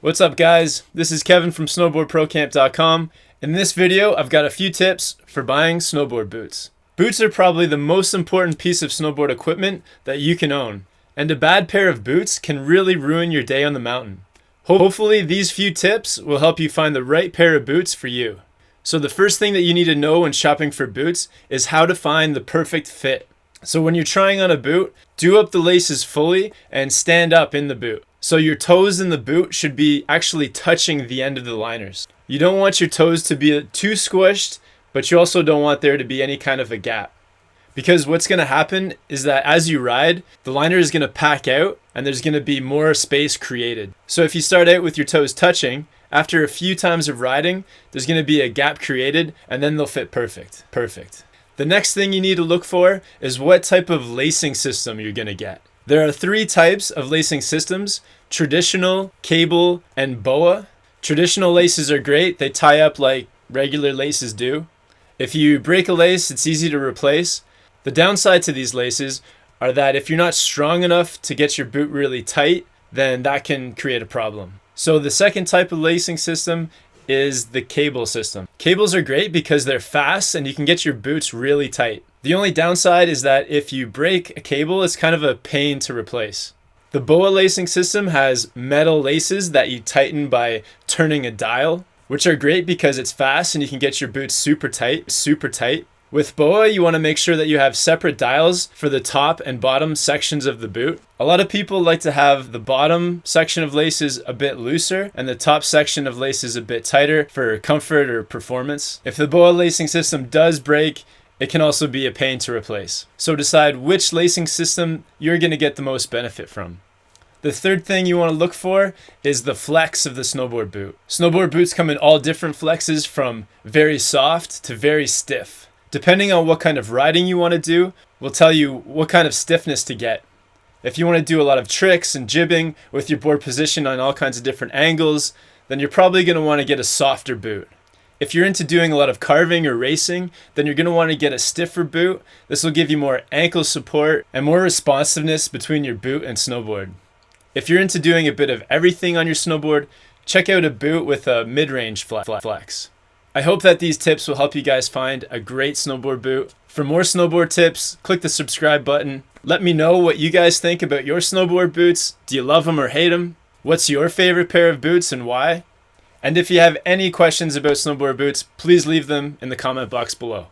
What's up guys, this is Kevin from snowboardprocamp.com. In this video I've got a few tips for buying snowboard boots. Boots are probably the most important piece of snowboard equipment that you can own, and a bad pair of boots can really ruin your day on the mountain. Hopefully these few tips will help you find the right pair of boots for you. So the first thing that you need to know when shopping for boots is how to find the perfect fit. So when you're trying on a boot, do up the laces fully and stand up in the boot. So your toes in the boot should be actually touching the end of the liners. You don't want your toes to be too squished, but you also don't want there to be any kind of a gap. Because what's going to happen is that as you ride, the liner is going to pack out and there's going to be more space created. So if you start out with your toes touching, after a few times of riding, there's going to be a gap created and then they'll fit perfect. The next thing you need to look for is what type of lacing system you're going to get. There are three types of lacing systems: traditional, cable, and boa. Traditional laces are great. They tie up like regular laces do. If you break a lace, it's easy to replace. The downside to these laces are that if you're not strong enough to get your boot really tight, then that can create a problem. So the second type of lacing system is the cable system. Cables are great because they're fast and you can get your boots really tight. The only downside is that if you break a cable, it's kind of a pain to replace. The boa lacing system has metal laces that you tighten by turning a dial, which are great because it's fast and you can get your boots super tight. With boa, you want to make sure that you have separate dials for the top and bottom sections of the boot. A lot of people like to have the bottom section of laces a bit looser and the top section of laces a bit tighter for comfort or performance. If the boa lacing system does break, it can also be a pain to replace. So decide which lacing system you're going to get the most benefit from. The third thing you want to look for is the flex of the snowboard boot. Snowboard boots come in all different flexes, from very soft to very stiff. Depending on what kind of riding you want to do, will tell you what kind of stiffness to get. If you want to do a lot of tricks and jibbing with your board position on all kinds of different angles, then you're probably going to want to get a softer boot. If you're into doing a lot of carving or racing, then you're going to want to get a stiffer boot. This will give you more ankle support and more responsiveness between your boot and snowboard. If you're into doing a bit of everything on your snowboard, check out a boot with a mid-range flex. I hope that these tips will help you guys find a great snowboard boot. For more snowboard tips, click the subscribe button. Let me know what you guys think about your snowboard boots. Do you love them or hate them? What's your favorite pair of boots and why? And if you have any questions about snowboard boots, please leave them in the comment box below.